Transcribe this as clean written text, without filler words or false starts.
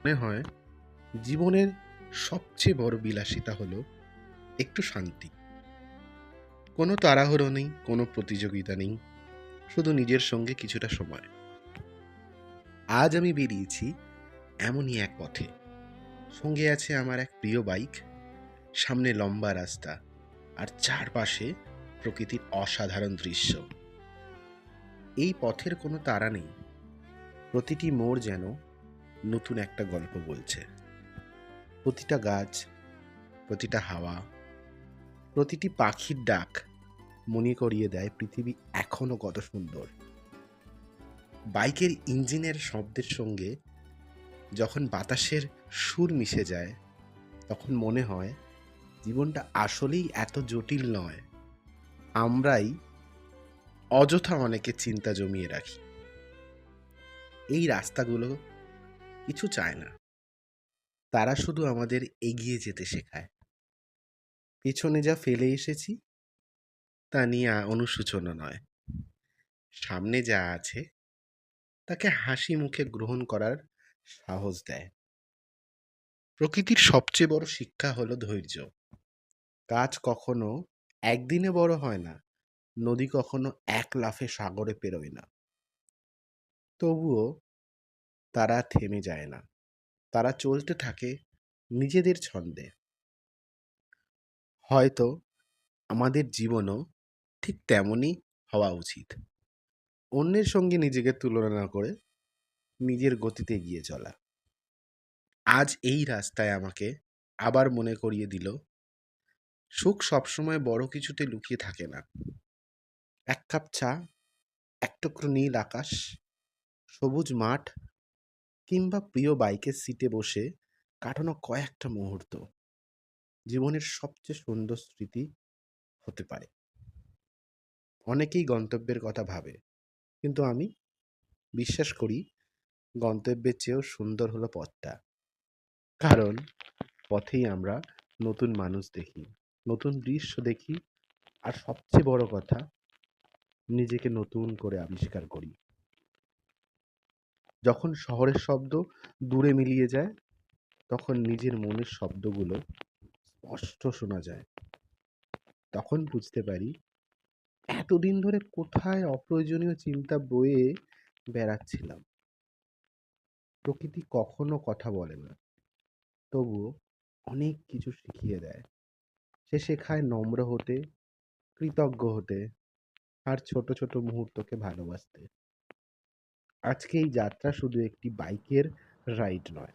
মনে হয় জীবনের সবচেয়ে বড় বিলাসিতা হলো একটু শান্তি। কোনো তাড়াহুড়ো নেই, কোনো প্রতিযোগিতা নেই, শুধু নিজের সঙ্গে কিছুটা সময়। আজ আমি বেরিয়েছি এমনই এক পথে। সঙ্গে আছে আমার এক প্রিয় বাইক, সামনে লম্বা রাস্তা, আর চারপাশে প্রকৃতির অসাধারণ দৃশ্য। এই পথের কোনো তাড়া নেই, প্রতিটি মোড় যেন নতুন একটা গল্প বলছে। প্রতিটা গাছ, প্রতিটা হাওয়া, প্রতিটি পাখির ডাক মনে করিয়ে দেয় পৃথিবী এখনো কত সুন্দর। বাইকের ইঞ্জিনের শব্দের সঙ্গে যখন বাতাসের সুর মিশে যায়, তখন মনে হয় জীবনটা আসলেই এত জটিল নয়। আমরাই অযথা অনেকে চিন্তা জমিয়ে রাখি। এই রাস্তাগুলো কিছু চায় না, তারা শুধু আমাদের এগিয়ে যেতে শেখায়। পেছনে যা ফেলে এসেছি তা নিয়ে অনুশোচনা নয়, সামনে যা আছে তাকে হাসি মুখে গ্রহণ করার সাহস দেয়। প্রকৃতির সবচেয়ে বড় শিক্ষা হলো ধৈর্য। গাছ কখনো একদিনে বড় হয় না, নদী কখনো এক লাফে সাগরে পেরোয় না। তবুও তারা থেমে যায় না, তারা চলতে থাকে নিজেদের ছন্দে। হয়তো আমাদের জীবনও ঠিক তেমনই হওয়া উচিত, অন্যের সঙ্গে নিজেকে তুলনা না করে নিজের গতিতে এগিয়ে চলা। আজ এই রাস্তায় আমাকে আবার মনে করিয়ে দিল, সুখ সবসময় বড় কিছুতে লুকিয়ে থাকে না। এক কাপ চা, এক টুকরো নীল আকাশ, সবুজ মাঠ, কিংবা প্রিয় বাইকের সিটে বসে কাটানো কয়েকটা মুহূর্ত জীবনের সবচেয়ে সুন্দর স্মৃতি হতে পারে। অনেকেই গন্তব্যের কথা ভাবে, কিন্তু আমি বিশ্বাস করি গন্তব্যের চেয়েও সুন্দর হলো পথটা। কারণ পথেই আমরা নতুন মানুষ দেখি, নতুন দৃশ্য দেখি, আর সবচেয়ে বড় কথা, নিজেকে নতুন করে আবিষ্কার করি। যখন শহরের শব্দ দূরে মিলিয়ে যায়, তখন নিজের মনের শব্দগুলো স্পষ্ট শোনা যায়। তখন বুঝতে পারি এতদিন ধরে কোথায় অপ্রয়োজনীয় চিন্তা বয়ে বেড়াচ্ছিলাম। প্রকৃতি কখনো কথা বলে না, তবুও অনেক কিছু শিখিয়ে দেয়। সে শেখায় নম্র হতে, কৃতজ্ঞ হতে, আর ছোট ছোট মুহূর্তকে ভালোবাসতে। আজকে এই যাত্রা শুধু একটি বাইকের রাইড নয়,